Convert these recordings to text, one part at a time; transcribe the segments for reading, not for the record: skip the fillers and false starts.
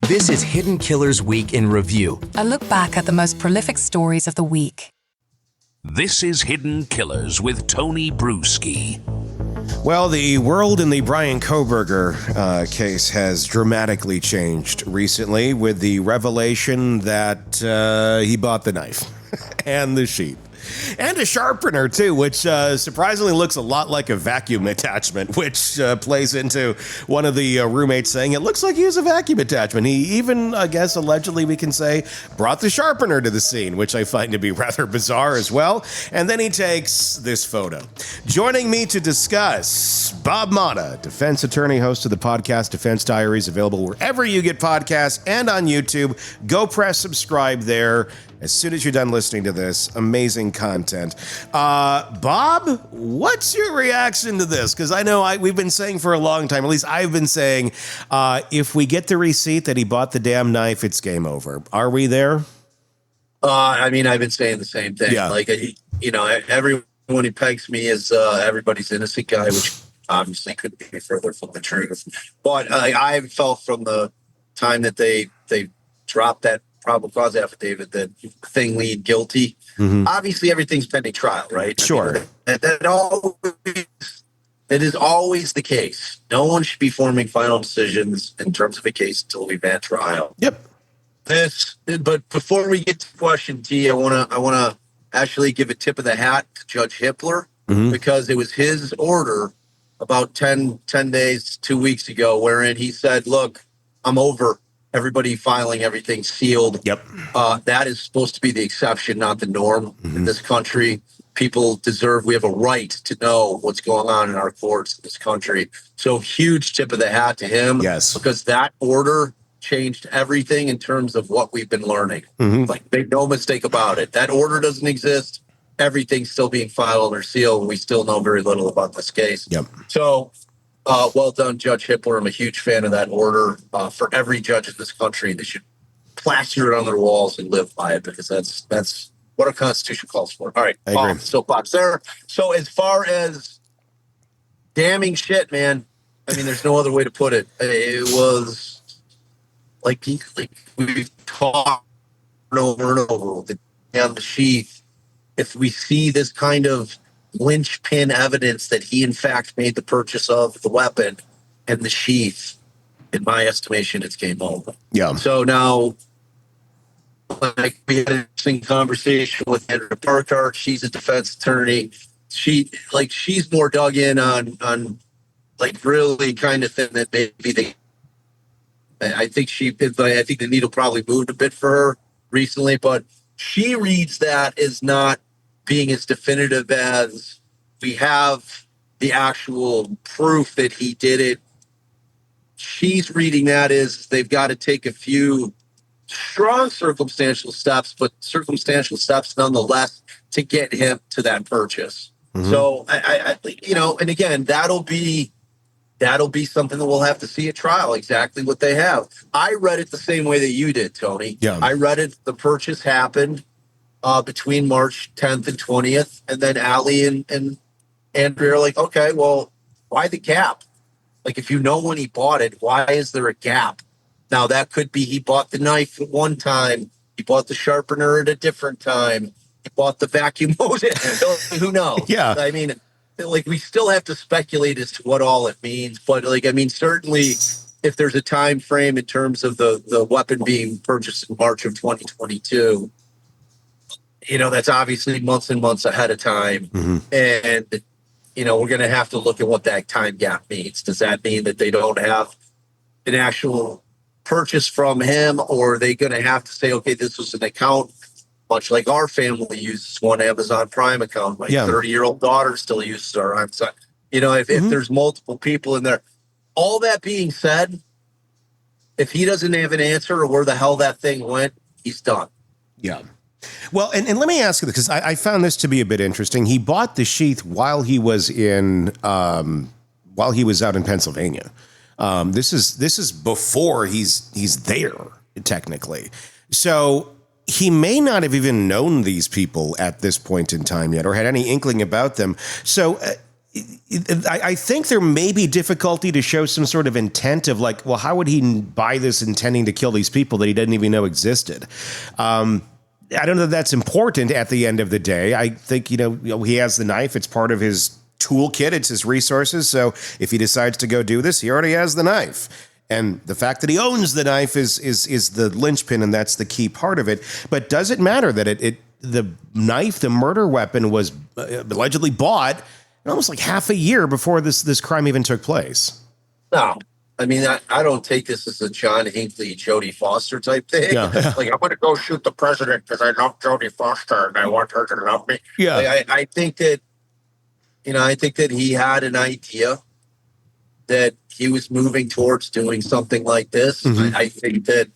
This is Hidden Killers Week in Review. A look back at the most prolific stories of the week. This is Hidden Killers with Tony Brueski. Well, the world in the Brian Kohberger case has dramatically changed recently with the revelation that he bought the knife and the sheath. And a sharpener, too, which surprisingly looks a lot like a vacuum attachment, which plays into one of the roommates saying it looks like he has a vacuum attachment. He even, I guess, allegedly we can say, brought the sharpener to the scene, which I find to be rather bizarre as well. And then he takes this photo. Joining me to discuss, Bob Motta, defense attorney, host of the podcast Defense Diaries, available wherever you get podcasts and on YouTube. Go press subscribe there. As soon as you're done listening to this, amazing content. Bob, what's your reaction to this? Because I know we've been saying for a long time, at least I've been saying, if we get the receipt that he bought the damn knife, it's game over. Are we there? I've been saying the same thing. Yeah. Everyone who pegs me as everybody's innocent guy, which obviously couldn't be further from the truth. But I felt from the time that they dropped that probable cause affidavit that thing lead guilty. Mm-hmm. Obviously, everything's pending trial, right? Sure. That is always the case. No one should be forming final decisions in terms of a case until we've had trial. Yep. But before we get to question T, I wanna actually give a tip of the hat to Judge Hippler, mm-hmm. because it was his order about 10 days, 2 weeks ago, wherein he said, "Look, I'm over everybody filing everything sealed." Yep. That is supposed to be the exception, not the norm. Mm-hmm. In this country, we have a right to know what's going on in our courts in this country. So huge tip of the hat to him. Yes. Because that order changed everything in terms of what we've been learning. Mm-hmm. Make no mistake about it. That order doesn't exist. Everything's still being filed under seal, and we still know very little about this case. Yep. So, well done, Judge Hippler. I'm a huge fan of that order. For every judge in this country, they should plaster it on their walls and live by it, because that's what our Constitution calls for. All right, soapbox there. So as far as damning shit, man, there's no other way to put it. It was like we've talked over and over with the sheath. If we see this kind of linchpin evidence that he in fact made the purchase of the weapon and the sheath, in my estimation, it's game over. Yeah. So now, we had an interesting conversation with Andrew Parkart. She's a defense attorney. She's more dug in on really kind of thing that maybe I think the needle probably moved a bit for her recently, but she reads that as not being as definitive as we have the actual proof that he did it. She's reading that as they've got to take a few strong circumstantial steps, but circumstantial steps nonetheless to get him to that purchase. Mm-hmm. So I and again, that'll be something that we'll have to see at trial, exactly what they have. I read it the same way that you did, Tony. Yeah. I read it, the purchase happened between March 10th and 20th. And then Allie and Andrea are like, okay, well, why the gap? If you know when he bought it, why is there a gap? Now, that could be he bought the knife at one time. He bought the sharpener at a different time. He bought the vacuum motor. Who knows? Yeah. We still have to speculate as to what all it means. But, certainly if there's a time frame in terms of the weapon being purchased in March of 2022, that's obviously months and months ahead of time. Mm-hmm. And, we're going to have to look at what that time gap means. Does that mean that they don't have an actual purchase from him, or are they going to have to say, okay, this was an account, much like our family uses one Amazon Prime account. My 30-year-old daughter still uses our Amazon. If there's multiple people in there. All that being said, if he doesn't have an answer or where the hell that thing went, he's done. Yeah. Well, and let me ask you, because I found this to be a bit interesting. He bought the sheath while he was out in Pennsylvania. This is before he's there, technically. So he may not have even known these people at this point in time yet, or had any inkling about them. So I think there may be difficulty to show some sort of intent of like, well, how would he buy this intending to kill these people that he didn't even know existed? I don't know that that's important at the end of the day. I think, he has the knife. It's part of his toolkit. It's his resources. So if he decides to go do this, he already has the knife. And the fact that he owns the knife is the linchpin, and that's the key part of it. But does it matter that the knife, the murder weapon, was allegedly bought almost like half a year before this crime even took place? No. I mean, I don't take this as a John Hinckley, Jodie Foster type thing. Yeah. Like, I'm going to go shoot the president because I love Jodie Foster and I want her to love me. Yeah. Like, I think that, he had an idea that he was moving towards doing something like this. Mm-hmm.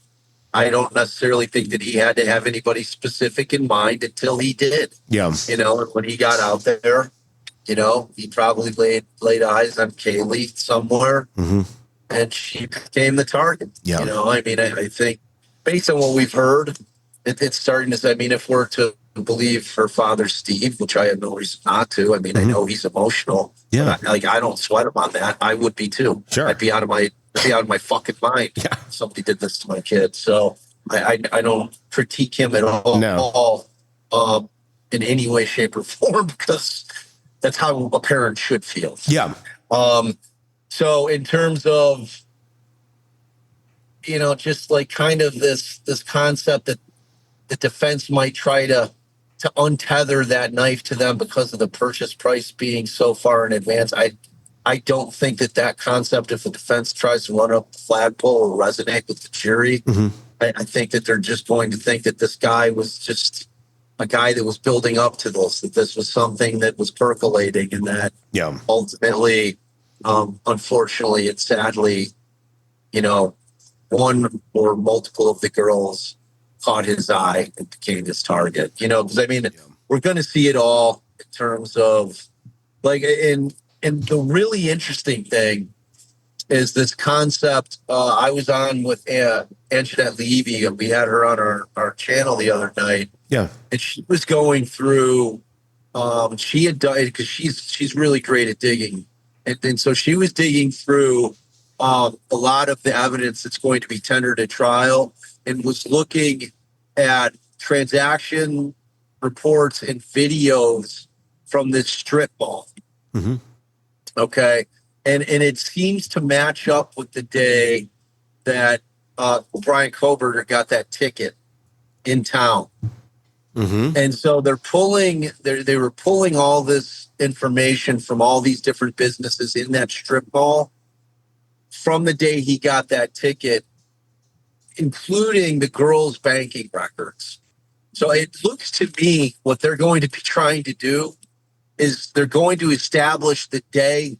I don't necessarily think that he had to have anybody specific in mind until he did. Yeah. And when he got out there, he probably laid eyes on Kaylee somewhere. Mm-hmm. And she became the target. Yeah. I think based on what we've heard, it's starting to say, if we're to believe her father, Steve, which I have no reason not to. I Mm-hmm. know he's emotional. Yeah. I don't sweat him on that. I would be too. Sure. I'd be out of my fucking mind. Yeah. If somebody did this to my kid. So I don't critique him at all. No. In any way, shape, or form, because that's how a parent should feel. Yeah. So in terms of, just like kind of this concept that the defense might try to untether that knife to them because of the purchase price being so far in advance, I don't think that concept, if the defense tries to run up the flagpole, will resonate with the jury. Mm-hmm. I think that they're just going to think that this guy was just a guy that was building up to this, that this was something that was percolating, and that ultimately, unfortunately and sadly, one or multiple of the girls caught his eye and became his target. Because we're going to see it all in terms of like, and the really interesting thing is this concept. I was on with Anjanette Levy, and we had her on our channel the other night. Yeah. And she was going through, she had done, because she's really great at digging. And so she was digging through a lot of the evidence that's going to be tendered at trial, and was looking at transaction reports and videos from this strip mall. Mm-hmm. Okay. And it seems to match up with the day that Brian Kohberger got that ticket in town. Mm-hmm. And so they were pulling all this information from all these different businesses in that strip mall from the day he got that ticket, including the girls' banking records. So it looks to me what they're going to be trying to do is they're going to establish the day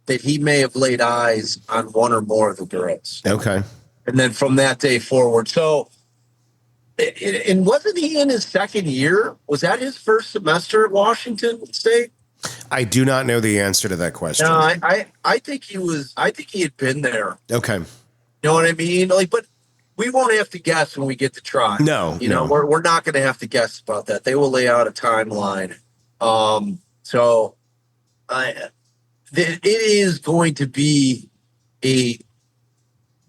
that he may have laid eyes on one or more of the girls. Okay. And then from that day forward. So, and wasn't he in his second year? Was that his first semester at Washington State? I do not know the answer to that question. No, I think he was. I think he had been there. Okay. You know what I mean? Like, but we won't have to guess when we get to trial. No, we're not going to have to guess about that. They will lay out a timeline. It is going to be a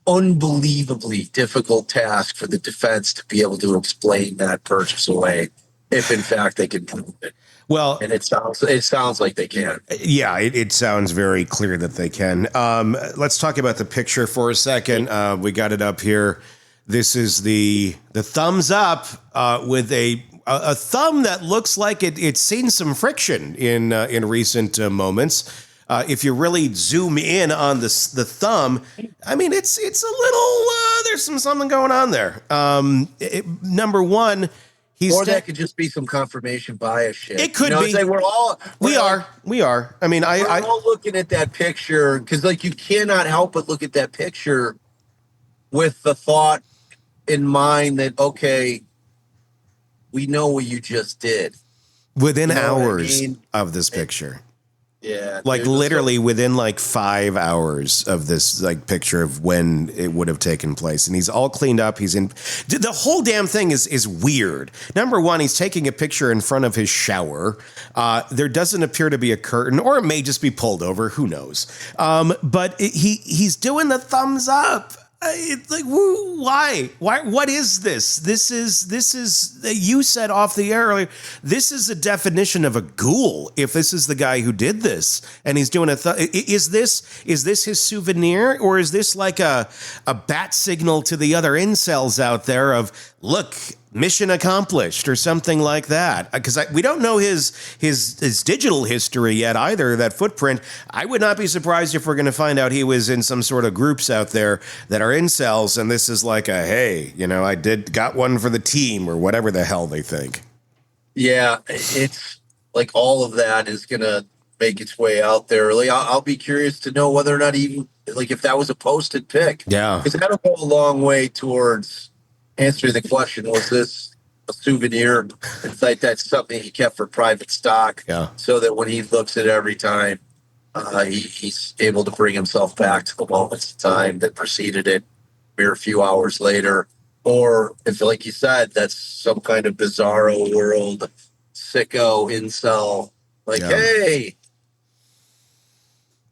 unbelievably difficult task for the defense to be able to explain that purchase away, if in fact they can prove it. Well, and it sounds like they can. Yeah, it sounds very clear that they can. Let's talk about the picture for a second. We got it up here. This is the thumbs up with a thumb that looks like it's seen some friction in recent moments. If you really zoom in on the thumb, I mean, it's a little, there's something going on there. Number one, that could just be some confirmation bias shit. It could be. We are. I mean, we're all looking at that picture because, like, you cannot help but look at that picture with the thought in mind that, okay, we know what you just did. Within hours of this picture. Yeah. Like dude, literally within like 5 hours of this like picture of when it would have taken place. And he's all cleaned up. He's in the whole damn thing is weird. Number one, he's taking a picture in front of his shower. There doesn't appear to be a curtain, or it may just be pulled over. Who knows? But he's doing the thumbs up. It's like, why? What is this? This is, you said off the air earlier, this is a definition of a ghoul. If this is the guy who did this and he's doing is this his souvenir, or is this like a bat signal to the other incels out there of, look, mission accomplished or something like that? Because we don't know his digital history yet either, that footprint. I would not be surprised if we're going to find out he was in some sort of groups out there that are incels, and this is like a, hey, I got one for the team, or whatever the hell they think. Yeah, it's like all of that is going to make its way out there. Like, I'll be curious to know whether or not even, like, if that was a posted pic. Yeah. Because that'll go a long way towards answering the question, was this a souvenir? It's like that's something he kept for private stock. Yeah. So that when he looks at it every time, he's able to bring himself back to the moments of time that preceded it mere few hours later. Or if, like you said, that's some kind of bizarro world, sicko, incel, like, hey,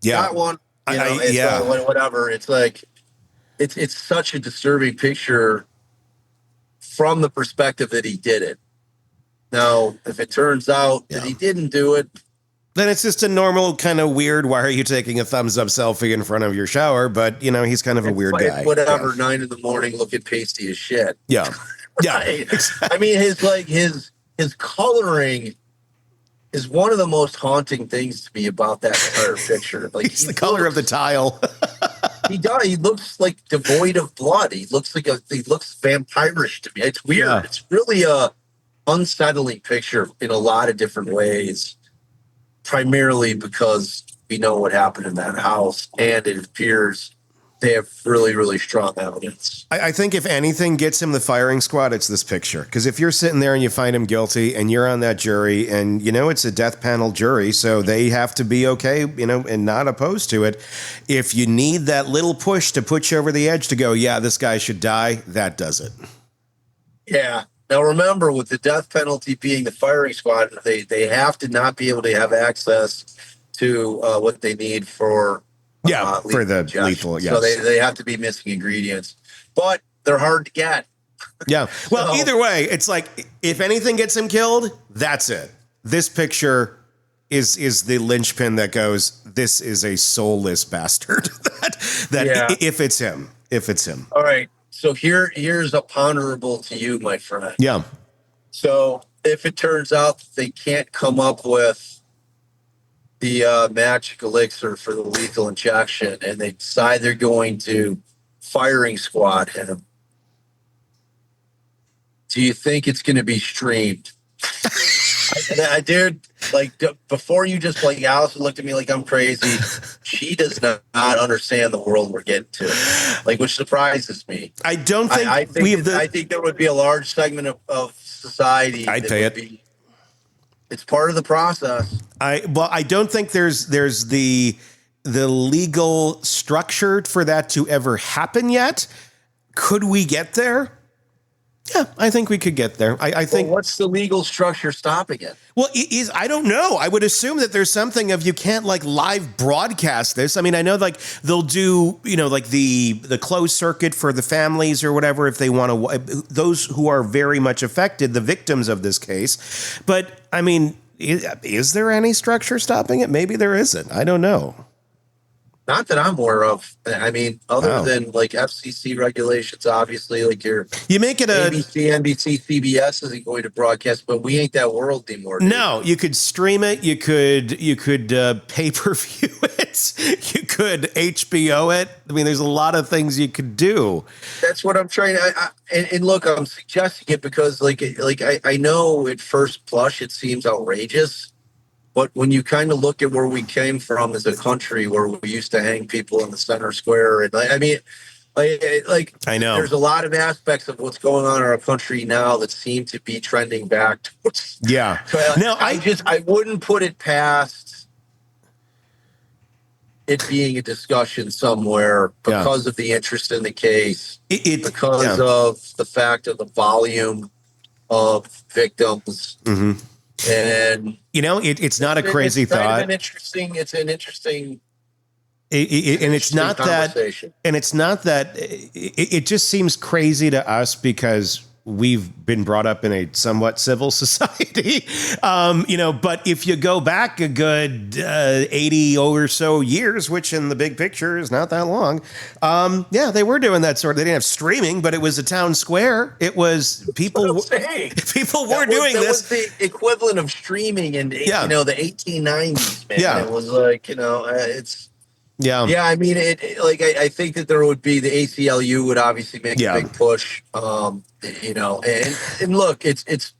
got one. Whatever. It's like, it's such a disturbing picture from the perspective that he did it. Now, if it turns out that he didn't do it, then it's just a normal kind of weird, why are you taking a thumbs up selfie in front of your shower? But, he's kind of a weird guy. Whatever, 9 a.m, looking pasty as shit. Yeah. Yeah. I mean, his coloring is one of the most haunting things to me about that entire picture. Like, it's the color of the tile. He does. He looks like devoid of blood. He looks vampirish to me. It's weird. Yeah. It's really a unsettling picture in a lot of different ways, primarily because we know what happened in that house, and it appears they have really, really strong evidence. I think if anything gets him the firing squad, it's this picture. Because if you're sitting there and you find him guilty and you're on that jury, and it's a death panel jury, so they have to be okay, and not opposed to it. If you need that little push to put you over the edge to go, yeah, this guy should die, that does it. Yeah. Now remember, with the death penalty being the firing squad, they have to not be able to have access to what they need for for the injection. Lethal. Yes. So they have to be missing ingredients, but they're hard to get. Yeah. Well, either way, it's like, if anything gets him killed, that's it. This picture is the linchpin that goes, this is a soulless bastard. If it's him. All right. So here's a ponderable to you, my friend. Yeah. So if it turns out that they can't come up with the magic elixir for the lethal injection, and they decide they're going to firing squad him, do you think it's going to be streamed? I did, like, before you just, like, Allison looked at me like I'm crazy. She does not understand the world we're getting to, like, which surprises me. I don't think I think there would be a large segment of society. I'd pay it. It's part of the process. I don't think there's the legal structure for that to ever happen yet. Could we get there? Yeah, I think we could get there. I think. Well, what's the legal structure stopping it? Well, I don't know. I would assume that there's something of, you can't like live broadcast this. I mean, I know like they'll do, like the closed circuit for the families or whatever, if they want to, those who are very much affected, the victims of this case. But I mean, is there any structure stopping it? Maybe there isn't. I don't know. Not that I'm aware of. I mean, other than like FCC regulations, obviously, like you make it a ABC, NBC, CBS isn't going to broadcast, but we ain't that world anymore. No, you could stream it. You could pay-per-view it. You could HBO it. I mean, there's a lot of things you could do. That's what I'm trying to. And look, I'm suggesting it because, like I know at first blush it seems outrageous. But when you kind of look at where we came from as a country, where we used to hang people in the center square, and I mean, I know there's a lot of aspects of what's going on in our country now that seem to be trending back towards. Yeah. So I wouldn't put it past it being a discussion somewhere Yeah. because of the interest in the case, because yeah. of the fact of the volume of victims. Mhm. And it's not a crazy it's kind thought. of an interesting. It's an interesting. And it's not that. And it's not that. It just seems crazy to us because we've been brought up in a somewhat civil society, but if you go back a good 80 or so years, which in the big picture is not that long, they were doing that sort of, they didn't have streaming, but it was a town square. It was people were doing this. That was the equivalent of streaming in the 1890s, man. Yeah. It was like, it's, yeah. I mean, I think that there would be, the ACLU would obviously make a big push, and look, it's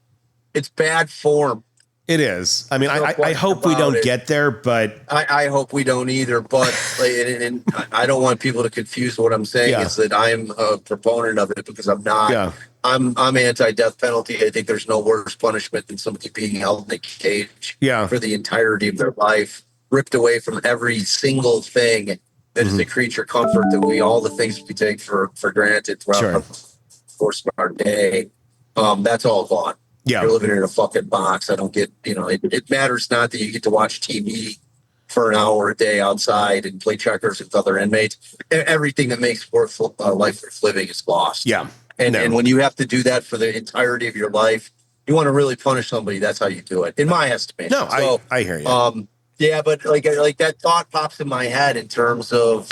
bad form. It is. I mean, I hope we don't get there, but I hope we don't either. But and I don't want people to confuse what I'm saying is that I'm a proponent of it, because I'm not. Yeah. I'm anti-death penalty. I think there's no worse punishment than somebody being held in a cage for the entirety of their life, ripped away from every single thing that is a creature comfort that all the things we take for granted throughout the course of our day. That's all gone. Yeah. You're living in a fucking box. I don't get, it matters not that you get to watch TV for an hour a day outside and play checkers with other inmates. Everything that makes life worth living is lost. Yeah. And when you have to do that for the entirety of your life, you want to really punish somebody, that's how you do it, in my estimation. No, so, I hear you. Yeah, but like that thought pops in my head in terms of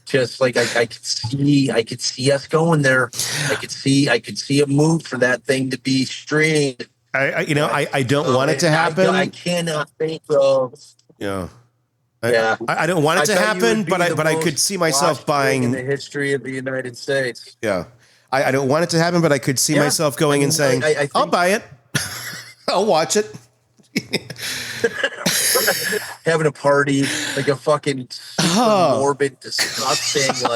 just like I could see us going there. I could see a move for that thing to be streamed. I don't want it to happen. I cannot think of. Yeah. I don't want it to happen, but I could see myself buying in the history of the United States. Yeah. I don't want it to happen, but I could see myself going and saying, I'll buy it. I'll watch it. Having a party, like a fucking super morbid, disgusting,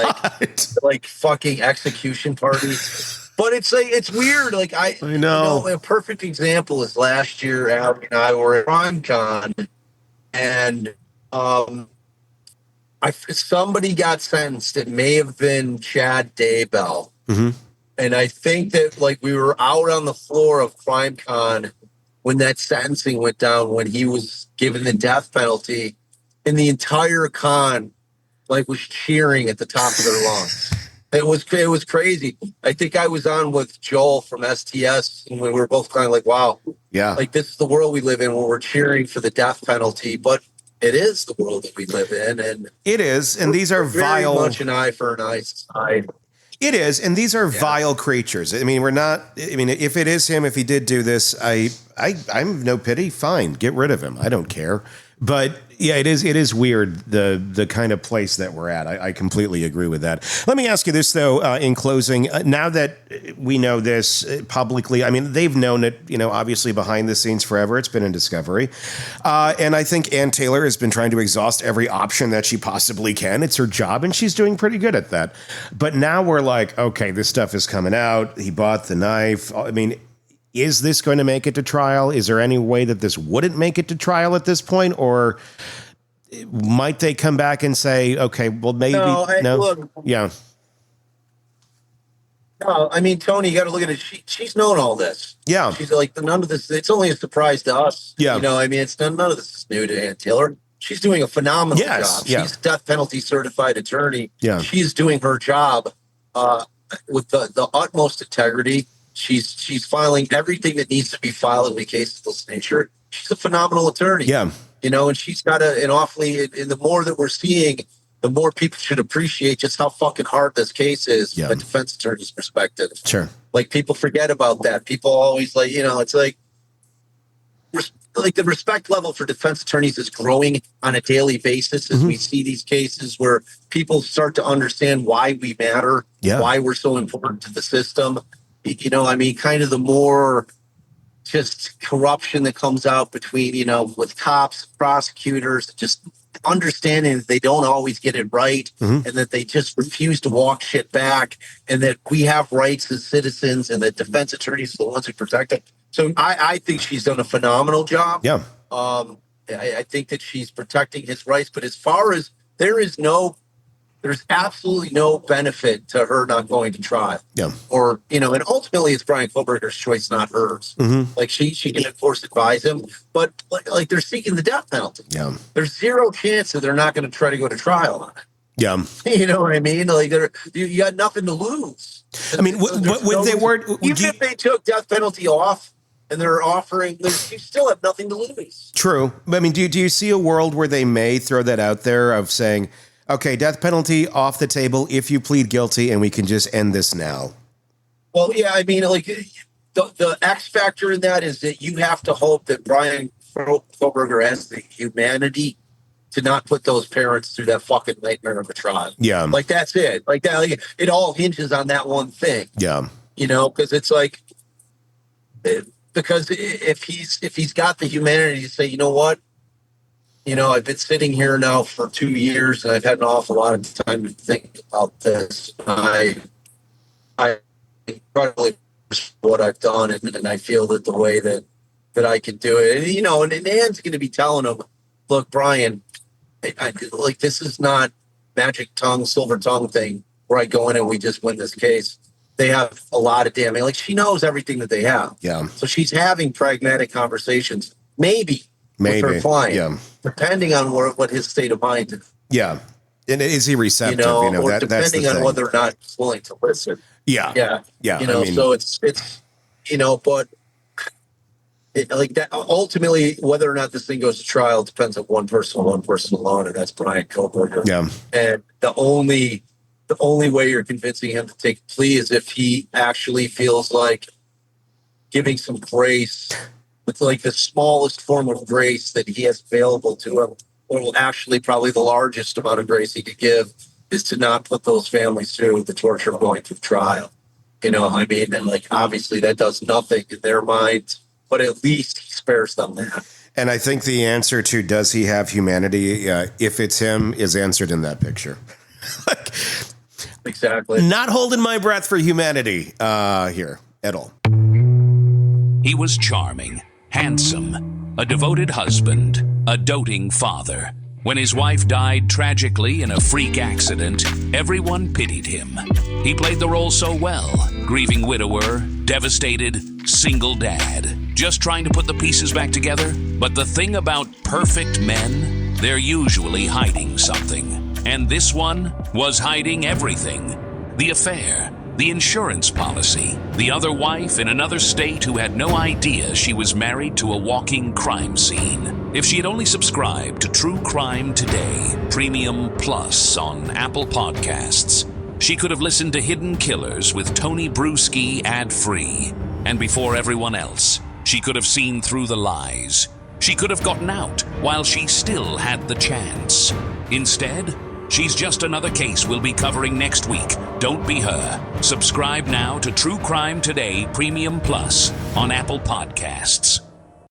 like fucking execution party. But it's like, it's weird. Like I know a perfect example is last year, Abby and I were at CrimeCon, and somebody got sentenced. It may have been Chad Daybell. Mm-hmm. And I think that like we were out on the floor of CrimeCon when that sentencing went down, when he was given the death penalty, and the entire con like was cheering at the top of their lungs. It was crazy. I think I was on with Joel from STS, and we were both kind of like, wow, like this is the world we live in, where we're cheering for the death penalty, but it is the world that we live in, and it is. And these are vile, very much an eye for an eye society. It is, and these are vile creatures. I mean, we're not. I mean, if it is him, if he did do this, I'm no pity. Fine, get rid of him. I don't care. But yeah, it is weird, the kind of place that we're at. I completely agree with that. Let me ask you this, though, in closing. Now that we know this publicly, I mean, they've known it, obviously behind the scenes forever. It's been in discovery. And I think Ann Taylor has been trying to exhaust every option that she possibly can. It's her job, and she's doing pretty good at that. But now we're like, okay, this stuff is coming out. He bought the knife. I mean, is this going to make it to trial? Is there any way that this wouldn't make it to trial at this point? Or might they come back and say, okay, well, maybe look, yeah. No, I mean, Tony, you got to look at it. She's known all this. Yeah. She's like, none of this, it's only a surprise to us. Yeah. I mean, none of this is new to Ann Taylor. She's doing a phenomenal job. Yeah. She's a death penalty certified attorney. Yeah. She's doing her job with the utmost integrity. She's filing everything that needs to be filed in a case of this nature. She's a phenomenal attorney. Yeah. And she's got and the more that we're seeing, the more people should appreciate just how fucking hard this case is from a defense attorney's perspective. Sure. Like, people forget about that. People always it's like the respect level for defense attorneys is growing on a daily basis as we see these cases where people start to understand why we matter, why we're so important to the system. I mean, kind of the more just corruption that comes out between, with cops, prosecutors, just understanding that they don't always get it right and that they just refuse to walk shit back, and that we have rights as citizens and that defense attorneys are the ones who protect it. So I think she's done a phenomenal job. Yeah. I think that she's protecting his rights. But as far as there's absolutely no benefit to her not going to trial. Yeah. Or, and ultimately it's Brian Kohberger's choice, not hers. Mm-hmm. Like she can of course advise him, but like they're seeking the death penalty. Yeah. There's zero chance that they're not going to try to go to trial on it. Yeah. You know what I mean? Like you got nothing to lose. I mean, even if they took death penalty off and they're offering, you still have nothing to lose. True. I mean, do you see a world where they may throw that out there of saying, okay, death penalty off the table if you plead guilty and we can just end this now? Well, yeah, I mean, like the X factor in that is that you have to hope that Brian Kohberger has the humanity to not put those parents through that fucking nightmare of a trial. Yeah. Like that's it. Like that, like, it all hinges on that one thing. Yeah. Because it's like, because if he's got the humanity to say, you know what, I've been sitting here now for 2 years and I've had an awful lot of time to think about this. I probably what I've done, and I feel that the way that I can do it, and Ann's going to be telling him, look, Brian, like this is not magic tongue, silver tongue thing where I go in and we just win this case. They have a lot of damning. Like she knows everything that they have. Yeah. So she's having pragmatic conversations, maybe. With her client, depending on what his state of mind is. Yeah. And is he receptive? Or that's depending the on thing. whether or not he's willing to listen. Yeah. Yeah. Yeah. So it's but like that, ultimately, whether or not this thing goes to trial depends on one person alone, and that's Brian Kohberger. Yeah. And the only way you're convincing him to take a plea is if he actually feels like giving some grace. It's like the smallest form of grace that he has available to him, or actually probably the largest amount of grace he could give, is to not put those families through the torture of going through trial. And like obviously that does nothing in their minds, but at least he spares them that. And I think the answer to does he have humanity, if it's him, is answered in that picture. Exactly. Not holding my breath for humanity here at all. He was charming, handsome, a devoted husband, a doting father. When his wife died tragically in a freak accident, everyone pitied him. He played the role so well, grieving widower, devastated, single dad, just trying to put the pieces back together. But the thing about perfect men, they're usually hiding something. And this one was hiding everything. The affair, the insurance policy, the other wife in another state who had no idea she was married to a walking crime scene. If she had only subscribed to True Crime Today, Premium Plus on Apple Podcasts, she could have listened to Hidden Killers with Tony Brueski ad-free. And before everyone else, she could have seen through the lies. She could have gotten out while she still had the chance. Instead, she's just another case we'll be covering next week. Don't be her. Subscribe now to True Crime Today Premium Plus on Apple Podcasts.